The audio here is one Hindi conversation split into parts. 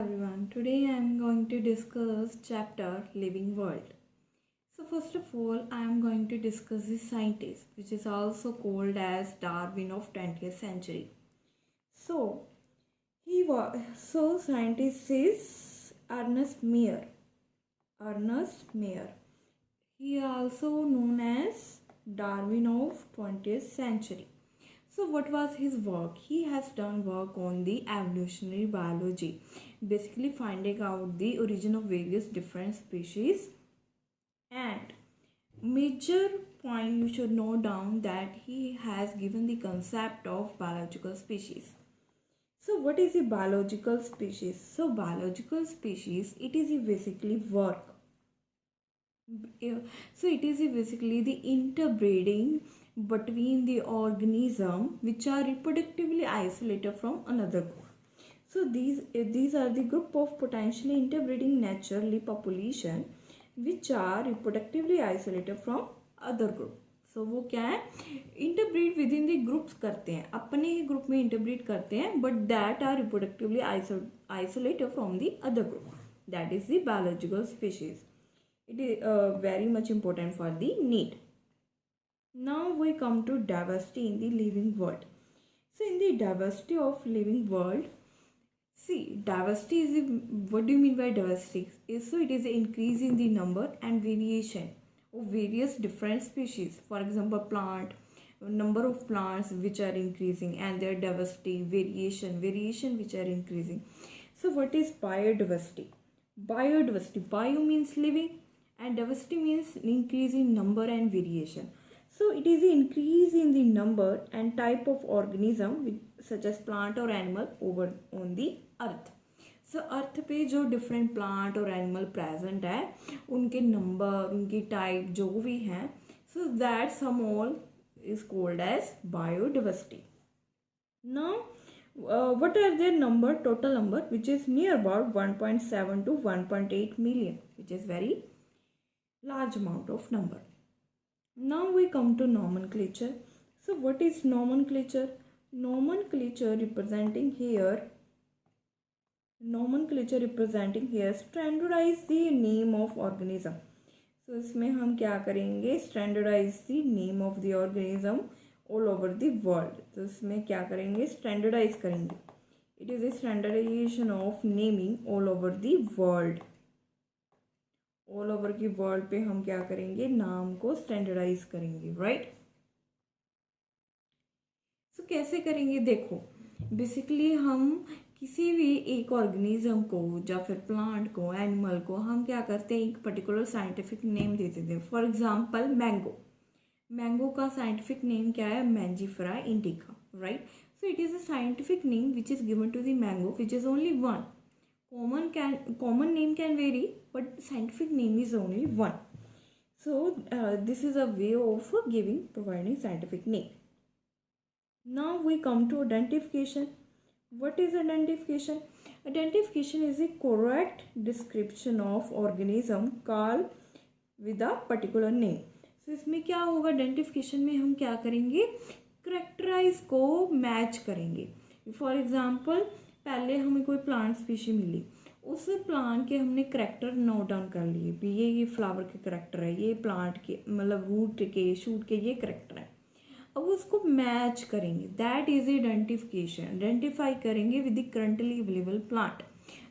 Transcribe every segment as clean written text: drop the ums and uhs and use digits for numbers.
Everyone, today I am going to discuss chapter Living World. So first of all, I am going to discuss the scientist, which is also called as Darwin of 20th century. So scientist is Ernest Mayr. Ernest Mayr. He is also known as Darwin of 20th century. So what was his work? He has done work on the evolutionary biology, basically finding out the origin of various different species. And major point you should note down that he has given the concept of biological species. So what is a biological species? So biological species, it is basically work. So it is basically the interbreeding between the organism which are reproductively isolated from another group. So these are the group of potentially interbreeding naturally population which are reproductively isolated from other group. So वो क्या है, interbreed within the groups करते हैं, अपने ही group में interbreed करते हैं, but that are reproductively isolated from the other group. That is the biological species. It is very much important for the need. Now we come to diversity in the living world. So in the diversity of living world, see, diversity is what do you mean by diversity? So it is an increase in the number and variation of various different species. For example, plant, number of plants which are increasing and their diversity, variation which are increasing. So what is biodiversity? Biodiversity, bio means living and diversity means increase in number and variation. So it is the increase in the number and type of organism such as plant or animal over on the earth. So earth पे जो डिफरेंट प्लांट और एनिमल प्रेजेंट है उनके नंबर उनकी टाइप जो भी हैं so that sum all is called as biodiversity. Now what are their number, total number, which is near about 1.7 to 1.8 million, which is very large amount of number. Now we come to nomenclature. So what is nomenclature? Nomenclature representing here standardize the name of organism. So इसमें हम क्या करेंगे, standardize the name of the organism all over the world. तो इसमें क्या करेंगे, standardize करेंगे. It is a standardization of naming all over the world. All over की वर्ल्ड पे हम क्या करेंगे, नाम को स्टैंडर्डाइज करेंगे, राइट. सो कैसे करेंगे, देखो बेसिकली हम किसी भी एक ऑर्गेनिज्म को या फिर प्लांट को एनिमल को हम क्या करते हैं, एक पर्टिकुलर साइंटिफिक नेम दे देते हैं. फॉर एग्जांपल मैंगो का साइंटिफिक नेम क्या है, Mangifera indica, right. So it is a scientific name which is given to the mango which is only one. Common name can vary, but scientific name is only one. So this is a way of providing scientific name. Now we come to identification. What is identification? Identification is a correct description of organism called with a particular name. So इसमें क्या होगा, identification में हम क्या करेंगे, characterize को मैच करेंगे. फॉर एग्जाम्पल पहले हमें कोई प्लांट स्पीशी मिली, उस प्लांट के हमने करेक्टर नोट डाउन कर लिए भी ये फ्लावर के करेक्टर है, ये प्लांट के मतलब रूट के शूट के ये करेक्टर है. अब उसको मैच करेंगे, दैट इज आइडेंटिफिकेशन. आइडेंटिफाई करेंगे with the currently available plant.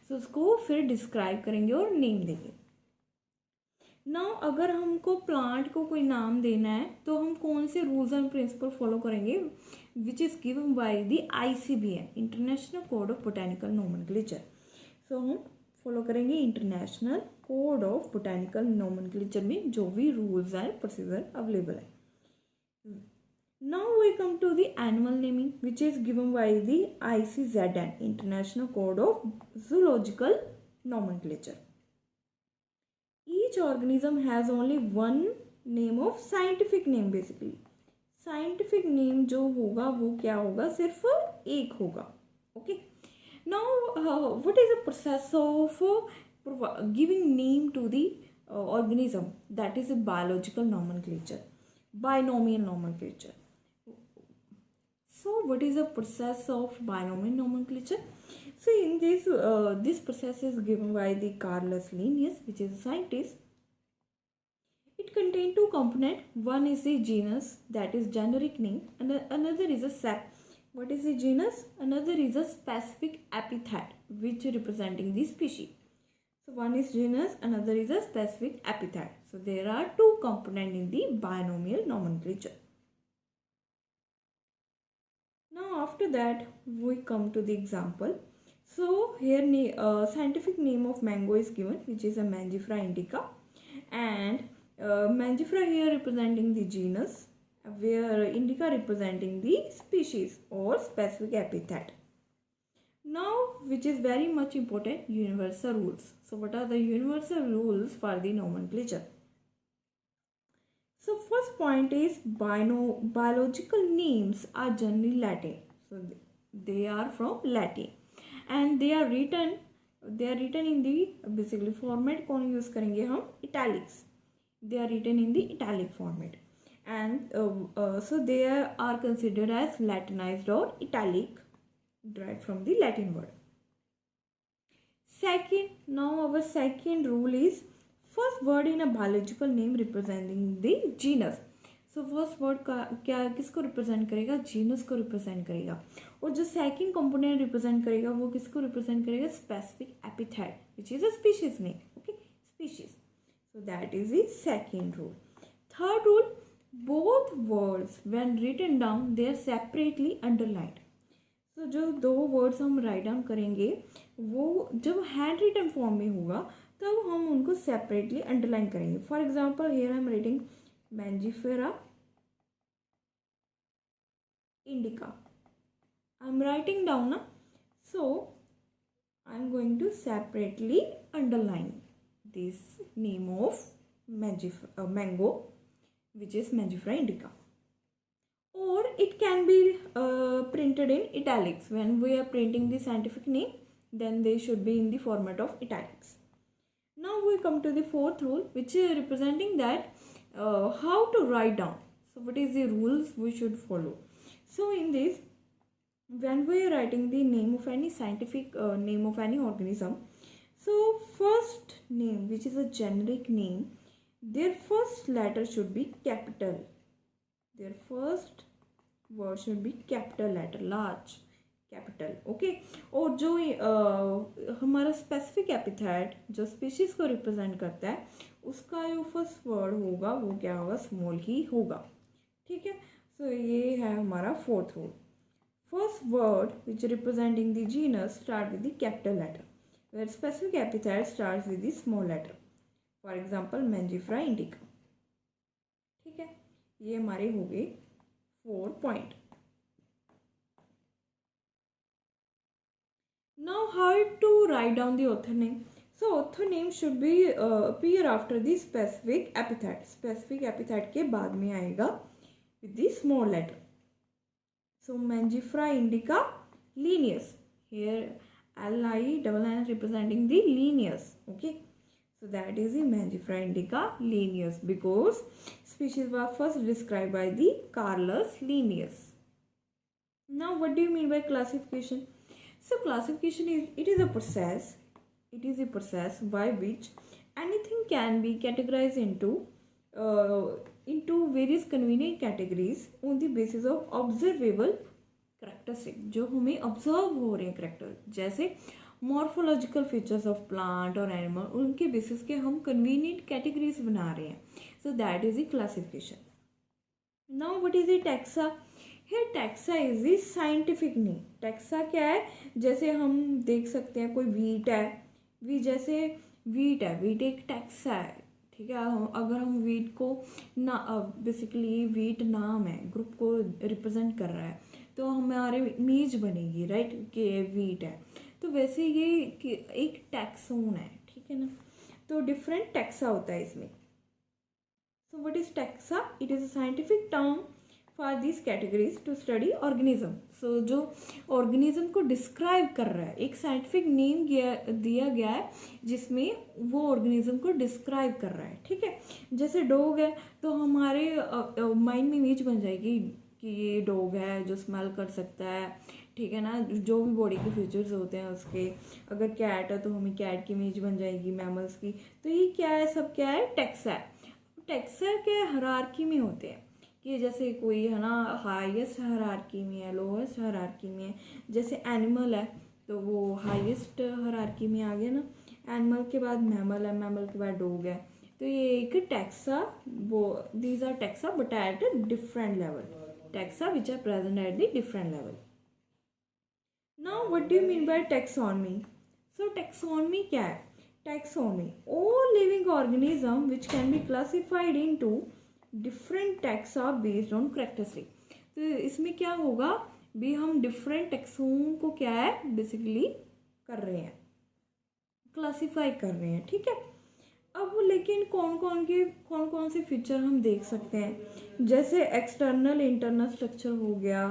So उसको फिर डिस्क्राइब करेंगे और नेम देंगे. नाउ अगर हमको प्लांट को कोई नाम देना है तो हम कौन से रूल्स एंड प्रिंसिपल फॉलो करेंगे, which is given by the ICBN, international code of botanical nomenclature. So हम फॉलो करेंगे international code of botanical nomenclature में जो भी रूल्स एंड प्रोसीजर अवेलेबल है. Now we come to the animal naming which is given by the ICZN, international code of zoological nomenclature. Each organism has only one name of scientific name. Basically scientific name जो होगा वो क्या होगा, सिर्फ एक होगा. Okay. Now what is the process of giving name to the organism? That is a biological nomenclature, binomial nomenclature. So what is the process of binomial nomenclature? So So in this process is given by the Carolus Linnaeus, which is a scientist. It contains two components. One is the genus, that is generic name, and another is a what is the genus? Another is a specific epithet, which representing the species. So one is genus, another is a specific epithet. So there are two components in the binomial nomenclature. Now after that we come to the example. So here scientific name of mango is given, which is a Mangifera indica, and Mangifera here representing the genus, where indica representing the species or specific epithet. Now, which is very much important, universal rules. So what are the universal rules for the nomenclature? So first point is biological names are generally Latin. So they are from Latin and they are written in the basically format कौन use करेंगे हम, italics. They are written in the italic format, and so they are considered as Latinized or italic, derived from the Latin word. Second, now our second rule is first word in a biological name representing the genus. So first word का क्या किसको represent करेगा, genus को represent करेगा, और जो second component represent करेगा वो किसको represent करेगा, specific epithet, which is a species name. Okay, species. So that is the second rule. Third rule, both words when written down they are separately underlined. So जो दो वर्ड्स हम राइट डाउन करेंगे वो जब हैंड रिटन फॉर्म में होगा तब हम उनको सेपरेटली अंडरलाइन करेंगे. For example here I am writing Mangifera indica. I am writing down na, so I am going to separately underline this name of mango, which is Mangifera indica. Or it can be printed in italics. When we are printing the scientific name, then they should be in the format of italics. Now we come to the fourth rule, which is representing that how to write down. So what is the rules we should follow? So in this, when we are writing the name of any scientific name of any organism, so first name, which is a generic name, their first letter should be capital. Their first word should be capital letter, large capital. Okay, और जो हमारा specific epithet जो species को represent करता है उसका जो first word होगा वो क्या होगा, small ही होगा. ठीक है, so ये है हमारा fourth rule. First word which representing the genus start with the capital letter, where specific epithet starts with the small letter. For example, Mangifera indica. ठीक है, ये हमारे हो गए 4 point. Now how to write down the author name? So author name should be appear after the specific epithet. Specific epithet के बाद में आएगा with the small letter. So Mangifera indica Linnaeus. Here L-I-N-N representing the Linnaeus. Okay. So that is the Mangifera indica Linnaeus because species was first described by the Carolus Linnaeus. Now what do you mean by classification? So classification is a process. It is a process by which anything can be categorized into various convenient categories on the basis of observable characteristic. जो हमें observe हो रहे हैं character, जैसे morphological features of plant और animal, उनके basis के हम convenient categories बना रहे हैं. So that is the classification. Now what is the taxa? Here taxa is the scientific name. taxa क्या है, जैसे हम देख सकते हैं कोई wheat है, जैसे wheat है, wheat एक taxa है. ठीक है, अगर हम wheat को ना बेसिकली wheat नाम है, ग्रुप को रिप्रेजेंट कर रहा है तो हमारे इमेज बनेगी राइट कि wheat है. तो वैसे ये एक टैक्सोन है. ठीक है ना, तो डिफरेंट टैक्सा होता है इसमें. So what is taxa? It is a scientific term for this categories to study organism. So जो ऑर्गेनिज्म को डिस्क्राइब कर रहा है, एक साइंटिफिक नेम दिया गया है जिसमें वो ऑर्गेनिज्म को डिस्क्राइब कर रहा है. ठीक है, जैसे डॉग है तो हमारे माइंड में इमेज बन जाएगी कि ये डॉग है जो स्मेल कर सकता है. ठीक है ना, जो भी बॉडी के फीचर्स होते हैं उसके। अगर कैट है तो हमें कैट की इमेज बन जाएगी, मैमल्स की। तो ये क्या है, सब क्या है, टैक्सा है। टैक्सा के हायरार्की में होते हैं कि जैसे कोई है ना हाईएस्ट हायरार्की में है, लोएस्ट हायरार्की में है। जैसे एनिमल है तो वो हाईएस्ट हायरार्की में आ गया ना, एनिमल के बाद मैमल है, मैमल के बाद डॉग है। तो ये एक टैक्सा, वो these are taxa but at different level, taxa which are present at the different level. Now, what do you mean by taxonomy? So, taxonomy क्या है? Taxonomy, all living organism which can be classified into different taxa based on characteristic. तो इसमें क्या होगा भी, हम different taxon को क्या है बेसिकली कर रहे हैं, क्लासीफाई कर रहे हैं, ठीक है। अब लेकिन कौन कौन से फीचर हम देख सकते हैं, जैसे एक्सटर्नल इंटरनल स्ट्रक्चर हो गया,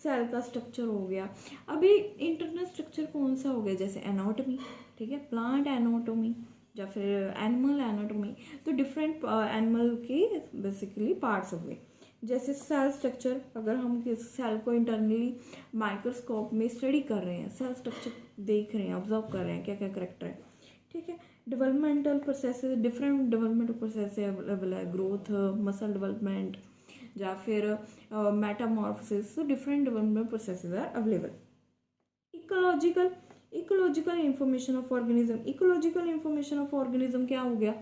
सेल का स्ट्रक्चर हो गया। अभी इंटरनल स्ट्रक्चर कौन सा हो गया, जैसे एनाटॉमी, ठीक है, प्लांट एनाटॉमी या फिर एनिमल एनाटॉमी। तो डिफरेंट एनिमल के बेसिकली पार्ट्स हो गए। जैसे सेल स्ट्रक्चर, अगर हम किस सेल को इंटरनली माइक्रोस्कोप में स्टडी कर रहे हैं, सेल स्ट्रक्चर देख रहे हैं, ऑब्जर्व कर रहे हैं क्या क्या करेक्टर है, ठीक है। Developmental processes, different developmental process available है, ग्रोथ, मसल डेवलपमेंट या फिर मेटामॉर्फोसिस। तो different development processes are available. Ecological information of organism, ecological information of organism क्या हो गया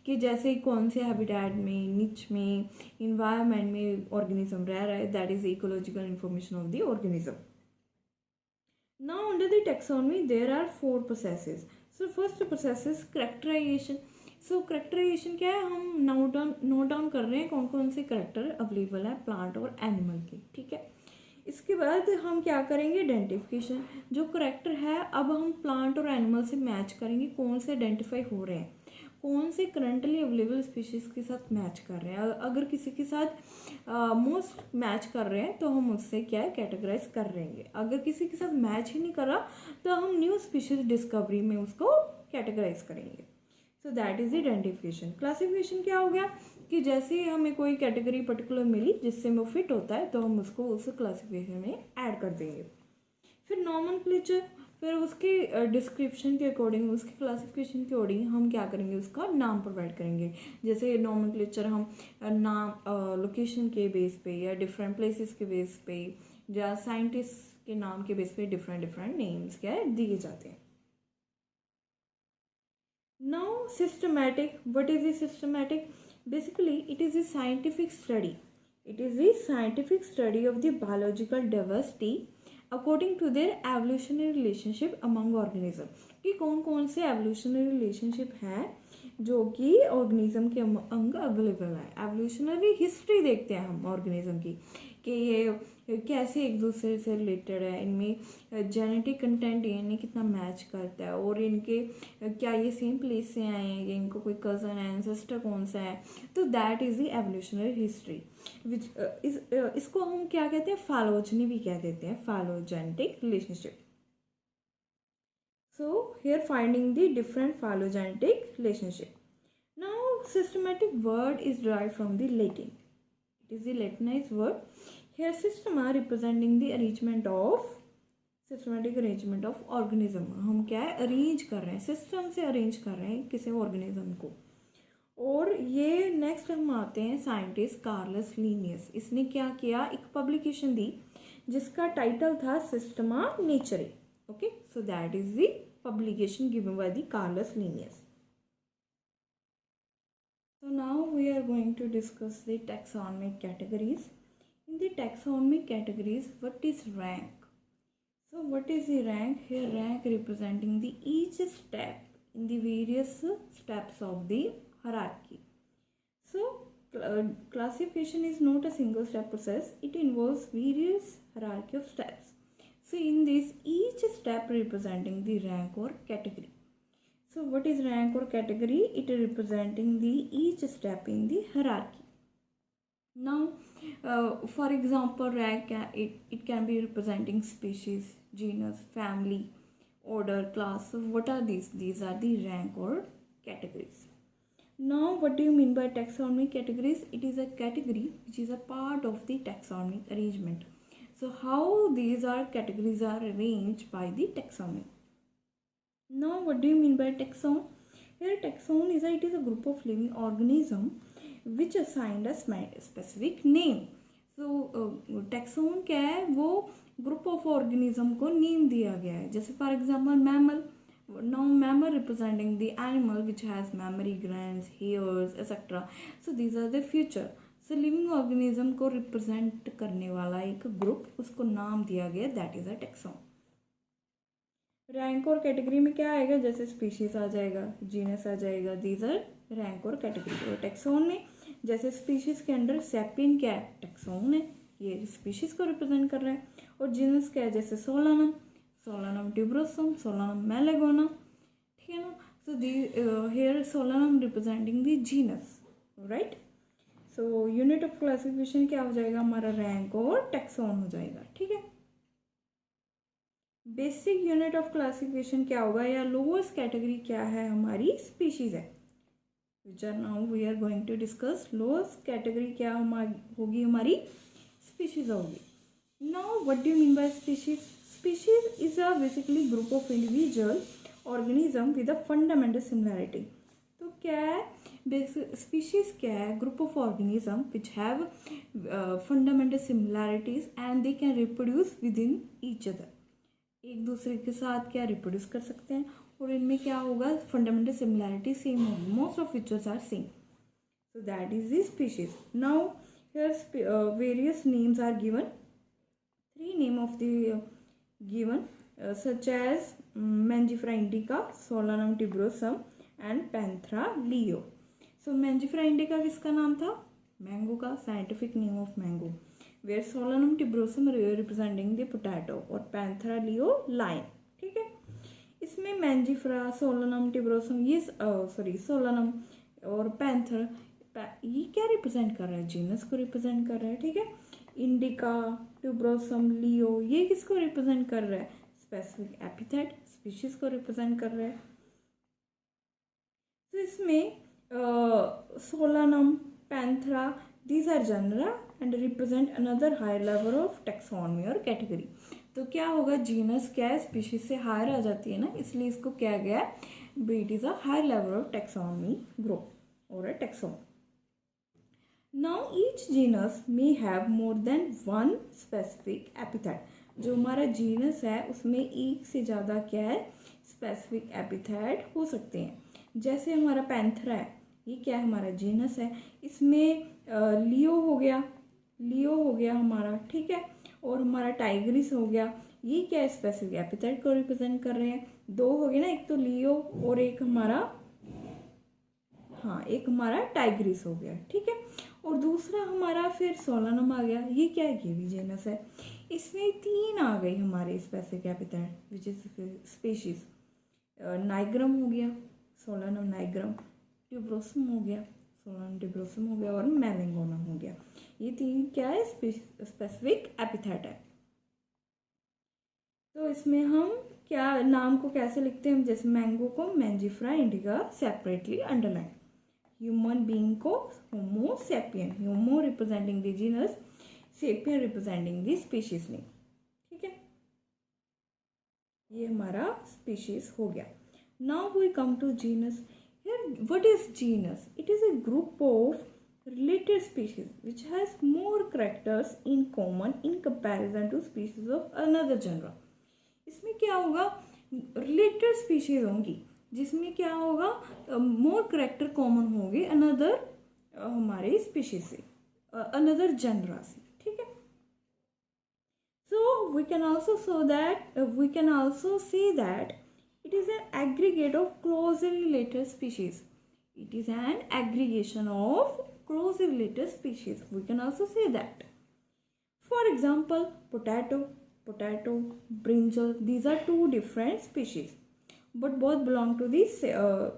कि जैसे कौन से हैबिटेट में, निच में, इन्वायरमेंट में ऑर्गेनिज्म रह रहा है, that is ecological information of the organism. Now under the taxonomy there are 4 processes. So first process is characterization. So characterization क्या है, हम नोट डाउन कर रहे हैं कौन कौन से करेक्टर अवेलेबल है प्लांट और एनिमल के, ठीक है। इसके बाद हम क्या करेंगे, आइडेंटिफिकेशन। जो करेक्टर है अब हम प्लांट और एनिमल से मैच करेंगे, कौन से आइडेंटिफाई हो रहे हैं, कौन से करंटली अवेलेबल स्पीशीज़ के साथ मैच कर रहे हैं। अगर किसी के साथ मोस्ट मैच कर रहे हैं तो हम उससे क्या है कैटेगराइज कर रहेंगे। अगर किसी के साथ मैच ही नहीं कर रहा तो हम न्यू स्पीशीज डिस्कवरी में उसको कैटेगराइज करेंगे। सो दैट इज आइडेंटिफिकेशन। क्लासिफिकेशन क्या हो गया कि जैसे हमें कोई कैटेगरी पर्टिकुलर मिली जिससे वो फिट होता है तो हम उसको उस क्लासिफिकेशन में ऐड कर देंगे। फिर नॉमेनक्लेचर, फिर उसके डिस्क्रिप्शन के अकॉर्डिंग, उसके क्लासिफिकेशन के अकॉर्डिंग हम क्या करेंगे, उसका नाम प्रोवाइड करेंगे। जैसे नॉमेनक्लेचर हम नाम लोकेशन के बेस पे या डिफरेंट प्लेसेस के बेस पे या साइंटिस्ट के नाम के बेस पे डिफरेंट नेम्स क्या है दिए जाते हैं। Now systematic, what is the systematic? Basically it is a scientific study. It is a scientific study of the biological diversity according to their evolutionary relationship among organism, कि कौन कौन से एवोल्यूशनरी रिलेशनशिप हैं जो कि ऑर्गेनिज्म के अंग अवेलेबल है। एवोल्यूशनरी हिस्ट्री देखते हैं हम ऑर्गेनिज्म की कि ये कैसे एक दूसरे से रिलेटेड है, इनमें जेनेटिक कंटेंट डीएनए कितना मैच करता है और इनके क्या ये सेम प्लेस से आए हैं या इनको कोई कज़न है, एंसेस्टर कौन सा है। तो that is the evolutionary history which इसको हम क्या कहते हैं, फालोजनी भी कह देते हैं, फालोजेनेटिक relationship. So here finding the different phylogenetic relationship. Now systematic word is derived from the Latin. It is the Latinized word. Here system are representing the arrangement of systematic arrangement of organism. हम क्या है अरेंज कर रहे हैं, सिस्टम से अरेंज कर रहे हैं किसी ऑर्गेनिज्म को। और ये नेक्स्ट हम आते हैं साइंटिस्ट कार्लस लिनियस। इसने क्या किया, एक पब्लिकेशन दी जिसका टाइटल था Systema Naturae. Okay, so that is the publication given by the Carlos Linnaeus. So now we are going to discuss the taxonomic categories. In the taxonomic categories, what is rank? So what is the rank? Here rank representing the each step in the various steps of the hierarchy. So classification is not a single step process. It involves various hierarchy of steps. So in this each step representing the rank or category. So what is rank or category? It is representing the each step in the hierarchy. Now for example rank it can be representing species, genus, family, order, class. So what are these? These are the rank or categories. Now what do you mean by taxonomic categories? It is a category which is a part of the taxonomic arrangement. So how these are categories are arranged by the taxonomy. Now what do you mean by taxon? Here taxon is it is a group of living organism which assigned a specific name. So taxon क्या है, वो ग्रुप ऑफ ऑर्गेनिज्म को नेम दिया गया है. जैसे for example mammal. Now mammal representing the animal which has mammary glands, hairs, etc. So these are the future. So living organism को represent करने वाला एक ग्रुप, उसको नाम दिया गया, that is a taxon. Rank और कैटेगरी में क्या आएगा, जैसे स्पीशीज आ जाएगा, जीनस आ जाएगा, दीज आर रैंक और कैटेगरी. और टैक्सोन में जैसे स्पीशीज के अंडर सैपियन क्या है, टैक्सोन है, ये स्पीशीज को रिप्रेजेंट कर रहा है. और जीनस क्या है, जैसे Solanum, Solanum tuberosum, Solanum melongena, ठीक है ना. So the here Solanum representing the genus, right. So unit of classification क्या हो जाएगा हमारा, रैंक और टैक्सोन हो जाएगा, ठीक है. बेसिक यूनिट ऑफ क्लासिफिकेशन क्या होगा, या लोएस्ट कैटेगरी क्या है हमारी, स्पीशीज है. Which are now we are going to discuss. Lowest category क्या होगी हमारी, स्पीशीज होगी. Now what do you mean by species. Species is a basically group of individual organism with a fundamental similarity. तो क्या है स्पीशीज, क्या है, group of organism which have fundamental similarities and they can reproduce with in each other. एक दूसरे के साथ क्या रिप्रोड्यूस कर सकते हैं, और इनमें क्या होगा, फंडामेंटल सिमिलैरिटी सेम होगी, most of features are same. So that is the species. Now here various names are given. 3 name of the given such as Mangifera indica, Solanum tuberosum and Panthera leo. So Mangifera indica किसका नाम था, मैंगो का, scientific name of mango. Where Solanum tuberosum representing the potato और Panthera leo lime, ठीक है. इसमें मैंजिफेरा, सोलानम ट्यूबरोसम, ये सोलानम और पैंथर, ये क्या रिप्रेजेंट कर रहा है, जीनस को रिप्रेजेंट कर रहा है, ठीक है. इंडिका, ट्यूबरोसम, लियो, ये किसको रिप्रेजेंट कर रहा है, स्पेसिफिक एपिथेट, स्पीशीज को रिप्रेजेंट कर रहा है. तो इसमें solanum, Panthera, these are genera and represent another higher level of taxonomy और category. तो क्या होगा, जीनस क्या है, स्पीशीज से हायर आ जाती है ना, इसलिए इसको क्या गया है, it is a higher level of taxonomy group और a taxon. Now each genus may have more than one specific epithet. जो हमारा जीनस है उसमें एक से ज़्यादा क्या है, स्पेसिफिक एपिथेट हो सकते हैं. जैसे हमारा पैंथेरा है, ये क्या है, हमारा जीनस है, इसमें लियो हो गया हमारा, ठीक है. और हमारा टाइग्रिस हो गया, ये क्या है, स्पेसिफिक एपिथेट को रिप्रेजेंट कर रहे हैं. 2 हो गए ना, एक तो लियो और एक हमारा, हाँ, एक हमारा टाइग्रिस हो गया, ठीक है. और दूसरा हमारा फिर सोलानम आ गया, ये क्या है, ये भी जीनस है. इसमें 3 आ गई हमारे specific epithet which is species. Nigrum हो गया, सोलानम नाइग्रम, ट्यूबरोसम हो गया, सोलानम ट्यूबरोसम हो गया, और मेलेगोनम हो गया. ये 3 क्या है, स्पेसिफिक एपिथेट है. तो इसमें हम क्या नाम को कैसे लिखते हैं, जैसे मैंगो को Mangifera indica separately underline, human being को Homo sapien, Homo representing the genus, sapien representing the species name, ठीक है. ये हमारा स्पीशीज हो गया. Now we come to genus. Here, what is genus? It is a group of related species which has more characters in common in comparison to species of another genre. इसमें क्या होगा, रिलेटेड स्पीशीज होंगी जिसमें क्या होगा, मोर करेक्टर कॉमन होंगे अनदर हमारे स्पीशीज से, अनदर जनरा से, ठीक है. So we can also say that it is an aggregate of closely related species. It is an aggregation of closely related species. We can also say that. For example, potato, brinjal, these are 2 different species, but both belong to the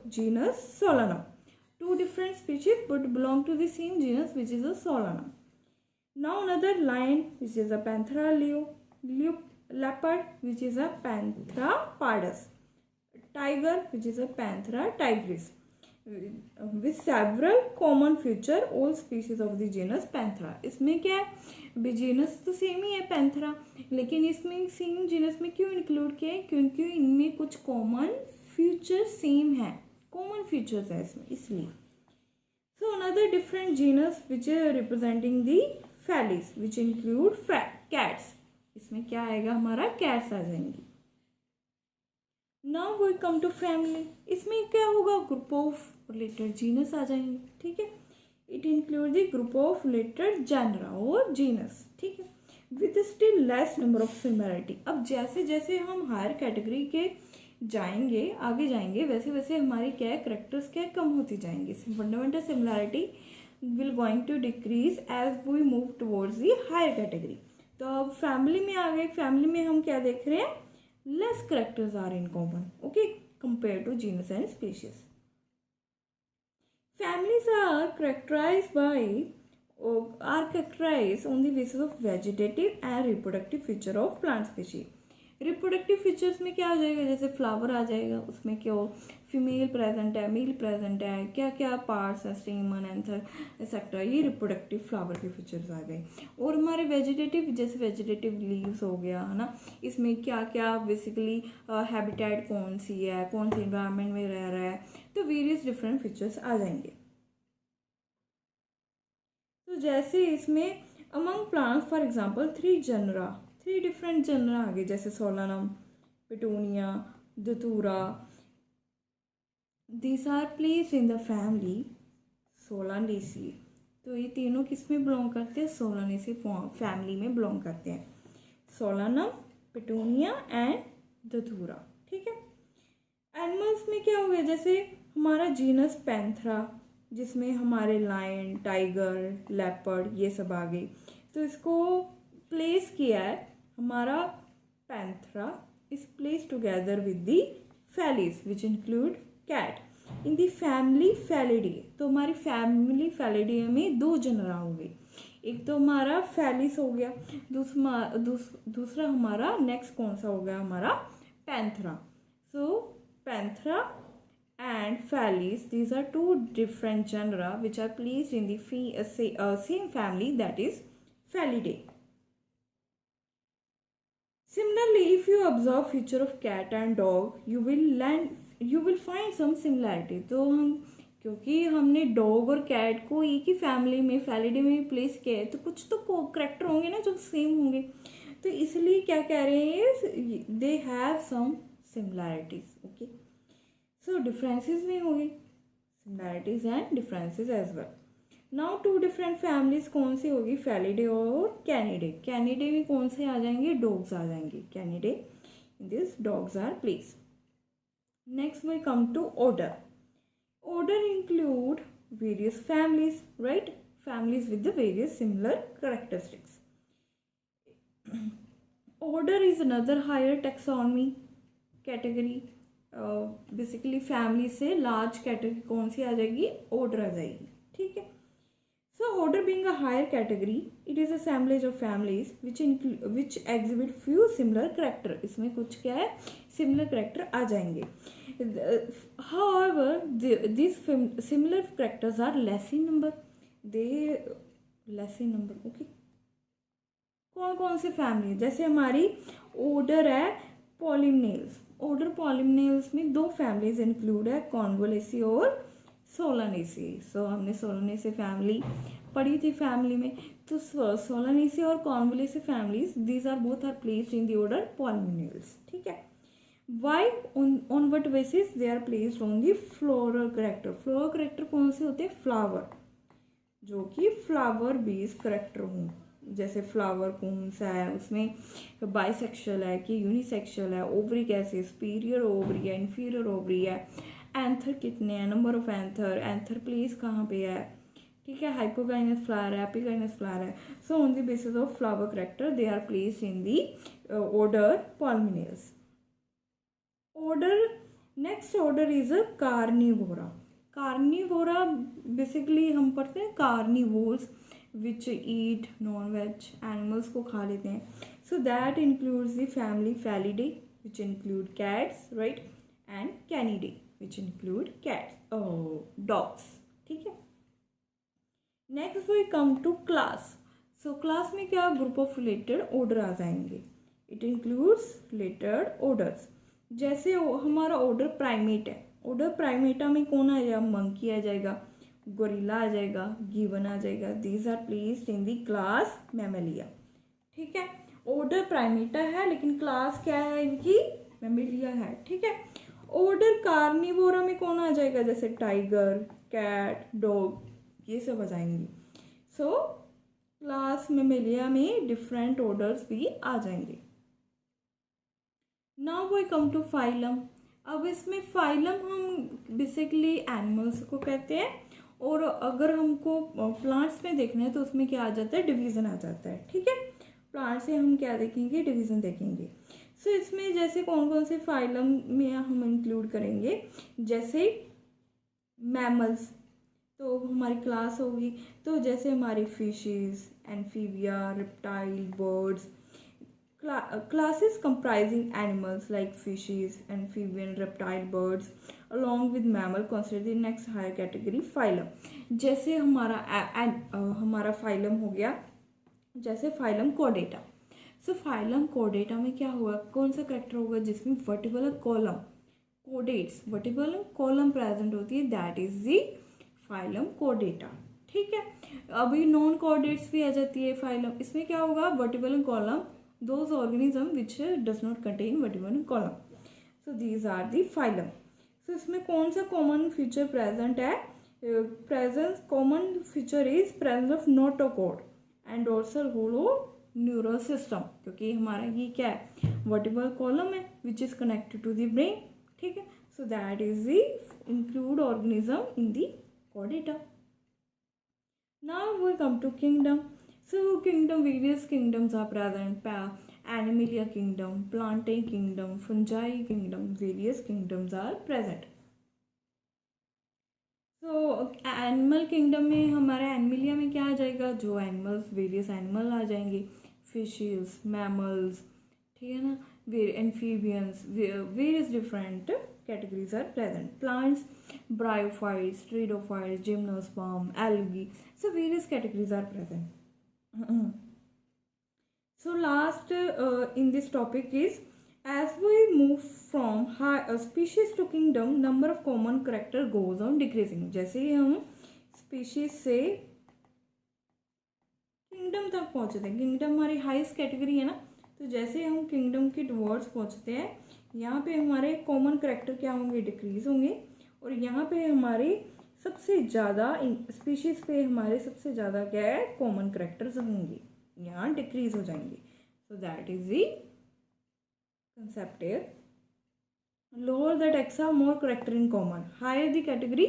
genus Solanum. 2 different species, but belong to the same genus, which is a Solanum. Now another lion, which is a Panthera leo, leopard, which is a Panthera pardus, tiger, which is a Panthera tigris. with several common feature all species of the genus Panthera। इसमें क्या है, जीनस तो सेम ही है पैंथरा, लेकिन इसमें सेम जीनस में क्यों इंक्लूड किया है, क्योंकि इनमें कुछ कॉमन फीचर सेम है, कॉमन फीचर्स है इसमें, इसलिए। So another different genus which is representing the Felis which include cats। इसमें क्या आएगा, हमारा cats आ जाएंगी। Now we come to family। इसमें क्या होगा, group of related genus आ जाएंगे, ठीक है। It include the group of related genera और genus, ठीक है, with still less number of similarity। अब जैसे जैसे हम हायर कैटेगरी के जाएंगे, आगे जाएंगे, वैसे वैसे हमारी क्या है, करेक्टर्स क्या कम होती जाएंगी। Fundamental similarity will going to decrease as we move towards the higher category. तो अब फैमिली में आ गए, फैमिली में हम क्या देख रहे हैं, less characters are in common, okay, compare to genus and species. Families are characterized on the basis of vegetative and reproductive feature of plant species। Reproductive features में क्या आ जाएगा, जैसे फ्लावर आ जाएगा, उसमें क्या हो, फीमेल प्रेजेंट है, मेल प्रेजेंट है, क्या क्या पार्ट्स है, स्टेमन, एंथर एक्सेट्रा, ये रिप्रोडक्टिव फ्लावर के फीचर्स आ गए। और हमारे वेजिटेटिव, जैसे वेजिटेटिव लीव्स हो गया, है ना, इसमें क्या क्या बेसिकली हैबिटेट कौन सी है, कौन सी इन्वायरमेंट में रह रहा है, तो वेरियस डिफरेंट फीचर्स आ जाएंगे। तो जैसे इसमें among plants for example 3 different genera आ गए, जैसे Solanum, Petunia, Datura. These are placed in the family Solanaceae. तो ये तीनों किस में बिलोंग करते हैं, सोलानेसी फैमिली में बिलोंग करते हैं, सोलानम, पेटूनिया एंड धतूरा, ठीक है। एनिमल्स में क्या हो गया, जैसे हमारा जीनस पैंथरा, जिसमें हमारे लायन, टाइगर, लेपर्ड ये सब आ गए। तो इसको प्लेस किया है, हमारा Panthera is place together with the Felis which include cat in the family Felidae. तो हमारी फैमिली फेलिडे में 2 जनरा हो गए, एक तो हमारा फेलिस हो गया, दूसरा हमारा नेक्स्ट कौन सा हो गया, हमारा Panthera. So Panthera and Felis, these are 2 different genera which are placed in the same family, that is Felidae। Similarly, if you observe feature of cat and dog, you will find some similarity। तो हम, क्योंकि हमने डॉग और कैट को एक ही फैमिली में फेलिडे में प्लेस किया है, तो कुछ तो करेक्टर होंगे ना जो सेम होंगे, तो इसलिए क्या कह रहे हैं, they have some similarities, okay. So differences में होगी, similarities and differences as well. Now 2 different families कौन सी होगी, फेलिडे और कैनिडे। कैनिडे में कौन से आ जाएंगे, डॉग्स आ जाएंगे, Canidae in this dogs are place. Next we come to order. Order include various families, right, families with the various similar characteristics. Order is another higher taxonomy category. Basically family से लार्ज कैटेगरी कौन सी आ जाएगी, ऑर्डर आ जाएगी, ठीक है। So order being a higher category, it is assemblage of families which exhibit few similar character. इसमें कुछ क्या है, सिमिलर कैरेक्टर आ जाएंगे। However this similar characters are less in number, less in number, okay. कौन कौन से फैमिली, जैसे हमारी ऑर्डर है पॉलिमनेल्स। ऑर्डर पॉलिमनेल्स में 2 फैमिलीज इंक्लूड है, कॉन्वोलेसी और सोलानेसी। सो हमने सोलानेसी फैमिली पढ़ी थी फैमिली में, तो सोलानेसी और Convolvulaceae families, these are both are placed in the order Polemoniales, ठीक है। Why, on what basis, they are placed on the floral character. Floral character कौन से होते हैं, फ्लावर, जो कि फ्लावर बेस्ड कैरेक्टर हों, जैसे फ्लावर कौन सा है, उसमें बाइसेक्शुअल है कि यूनिसेक्शुअल है, ओवरी कैसे, सुपीरियर ओवरी है, इन्फीरियर ओवरी है, एंथर कितने हैं, नंबर ऑफ एंथर प्लेस कहाँ पे है, ठीक है, हाइपोगाइनस फ्लावर है, एपिगाइनस फ्लावर है। So on the basis of flower character they are placed in the order Polemoniales. Order, next order is a Carnivora. Carnivora basically हम पढ़ते हैं carnivores which eat non veg animals को खा लेते हैं। So that includes the family Felidae which include cats, right, and Canidae. Which include cats, dogs, ठीक है। Next we come to class. So class में क्या, ग्रुप ऑफ रिलेटेड ऑर्डर आ जाएंगे। It includes related orders. जैसे हमारा ऑर्डर प्राइमेट है, ऑर्डर प्राइमेटा में कौन आ जाएगा, मंकी आ जाएगा, गोरिल्ला आ जाएगा, गिवन आ जाएगा। These are placed in the class Mammalia, ठीक है। ऑर्डर प्राइमेटा है लेकिन क्लास क्या है इनकी, मैमेलिया है, ठीक है। ऑर्डर कार्निवोरा में कौन आ जाएगा, जैसे टाइगर, कैट, डॉग, ये सब आ जाएंगी। सो क्लास मैमेलिया में डिफरेंट ऑर्डर्स भी आ जाएंगे। Now we come to phylum. अब इसमें फाइलम हम बेसिकली एनिमल्स को कहते हैं, और अगर हमको प्लांट्स में देखना है तो उसमें क्या आ जाता है, डिवीज़न आ जाता है, ठीक है। प्लांट से हम क्या देखेंगे, डिवीज़न देखेंगे। सो इसमें जैसे कौन कौन से फाइलम में हम इंक्लूड करेंगे, जैसे मैमल्स, तो हमारी क्लास होगी। तो जैसे हमारी fishes, amphibia, reptile, birds. Classes comprising animals like fishes, amphibian, reptile, birds along with mammal consider the next higher category phylum। जैसे हमारा फाइलम हो गया, जैसे फाइलम कोडेटा। सो फाइलम कोडेटा में क्या होगा, कौन सा करेक्टर होगा जिसमें vertebral column, कोडेट्स, vertebral column present होती है, दैट इज दी फाइलम कोडेटा, ठीक है। अभी नॉन कोडेट्स भी आ जाती है फाइलम, इसमें क्या होगा, vertebral column, those organism which does not contain vertebral column, so these are the phylum। so इसमें कौन सा कॉमन फीचर प्रेजेंट है, presence common feature is presence of notochord and dorsal hollow neural system, क्योंकि हमारा ये क्या है, वर्टिबल कॉलम है which is connected to the brain, ठीक है। So that is the include organism in the कोडेटा। Now we come to kingdom. So kingdom, various kingdoms are present, Animalia kingdom, Plantae kingdom, Fungi kingdom, various kingdoms are present। So animal kingdom में हमारे Animalia में क्या आ जाएगा, जो animals, various animal आ जाएंगे, fishes, mammals, ठीक है ना, amphibians, various different categories are present, plants, bryophytes, pteridophytes, gymnosperm, algae, so various categories are present। So last in this topic is, as we move from species to kingdom, number of common character goes on decreasing। जैसे ही हम species से kingdom तक पहुँचते हैं, kingdom हमारी हाईएस्ट कैटेगरी है ना, तो जैसे हम kingdom के टुवर्ड्स पहुँचते हैं, यहाँ पे हमारे कॉमन करेक्टर क्या होंगे, डिक्रीज होंगे, और यहाँ पे हमारे सबसे ज़्यादा स्पीशीज़ पे हमारे सबसे ज़्यादा क्या है, कॉमन करेक्टर्स होंगे, यहाँ डिक्रीज हो जाएंगे। So that is the concept here. Lower the taxa are more character in common, higher the category,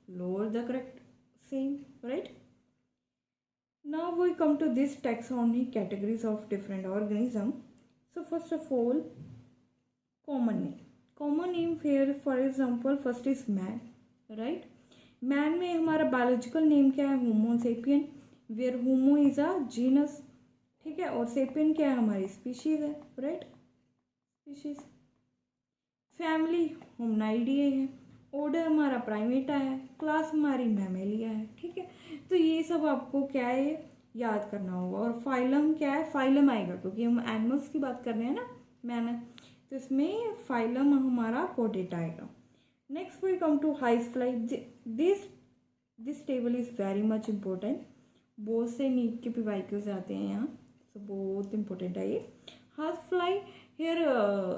lower the character, same, right. Now we come to this taxonomy categories of different organism. So first of all common name. Common name fair for example first is man, right. Man में हमारा बायोलॉजिकल नेम क्या है, Homo sapien, where Homo is a genus, ठीक है, और सेपियन क्या है, हमारी स्पीशीज है, राइट, स्पीशीज। फैमिली होमनाइडिए है, ऑर्डर हमारा प्राइमेटा है, क्लास हमारी मैमेलिया है, ठीक है। तो ये सब आपको क्या है, याद करना होगा। और फाइलम क्या है, फाइलम आएगा क्योंकि हम एनिमल्स की बात कर रहे हैं ना, मैन, तो इसमें फाइलम हमारा कोडेटा आएगा। Next we come to housefly। this table is very much important, बहुत से नीट के PYQs आते हैं यहाँ, so बहुत important है ये। housefly here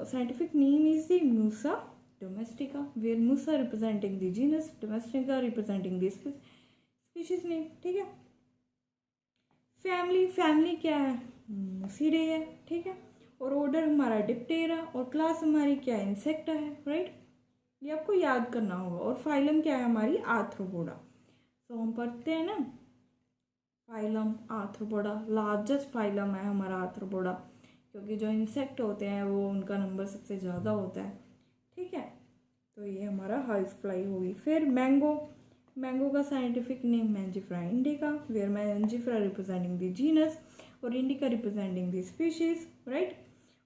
scientific name is the Musa domestica, where Musa representing the genus, domestica representing the species name, ठीक है। फैमिली क्या है, Musidae है, ठीक है, और ऑर्डर हमारा डिप्टेरा, और क्लास हमारी क्या है, इंसेक्टा है, राइट, ये आपको याद करना होगा। और फाइलम क्या है, हमारी आर्थ्रोपोडा। तो हम पढ़ते हैं ना, फाइलम आर्थ्रोपोडा, लार्जेस्ट फाइलम है हमारा आर्थ्रोपोडा, क्योंकि जो इंसेक्ट होते हैं वो उनका नंबर सबसे ज़्यादा होता है, ठीक है। तो ये हमारा हाउसफ्लाई होगी। फिर मैंगो का scientific name Mangifera indica, where Mangifera representing the genus और indica representing the species, right.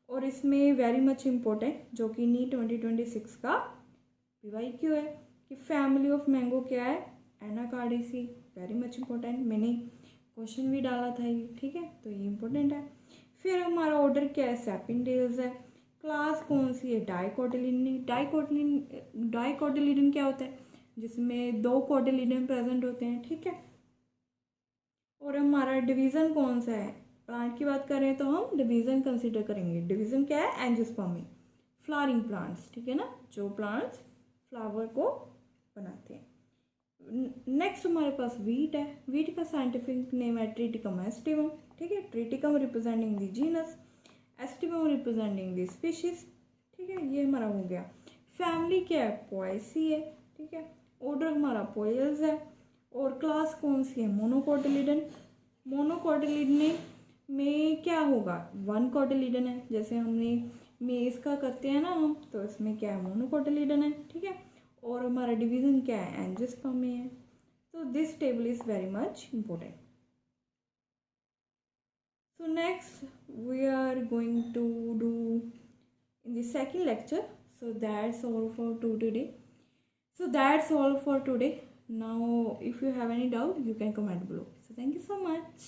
और इसमें वेरी मच इम्पोर्टेंट जो कि नीट 2026 का PYQ है कि फैमिली ऑफ मैंगो क्या है, एनाकार्डिसी, वेरी मच इंपॉर्टेंट, मैंने क्वेश्चन भी डाला था ये, ठीक है, तो ये इंपॉर्टेंट है। फिर हमारा ऑर्डर क्या है, सेपिनटेल्स है। क्लास कौन सी है, डाइकोटिलिडन। डाइकोटिलिडन क्या होता है, जिसमें 2 कोटिलिडन प्रेजेंट होते हैं, ठीक है। और हमारा डिवीज़न कौन सा है, प्लांट की बात करें तो हम डिवीज़न कंसिडर करेंगे। डिवीज़न क्या है, एंजियोस्पर्मी, फ्लावरिंग प्लांट्स, ठीक है ना, जो प्लांट्स फ्लावर को बनाते हैं। नेक्स्ट हमारे पास वीट है। वीट का साइंटिफिक नेम है ट्रिटिकम एस्टिवम, ठीक है। Triticum representing the genus, aestivum representing the species, ठीक है, ये हमारा हो गया। फैमिली क्या है, पोएसी है, ठीक है। ऑर्डर हमारा पोएल्स है। और क्लास कौन सी है, मोनोकोटिलिडन। मोनोकोटिलिडन में क्या होगा, 1 कोटिलिडन है, जैसे हमने मेज का करते हैं ना हम, तो इसमें क्या है, मोनोकोटिलिडन है, ठीक है। और हमारा डिवीजन क्या है, एंजियोस्पर्म में है। तो this table is very much important. So next we are going to do in the second lecture. So that's all for today. Now if you have any doubt, you can comment below. So thank you so much.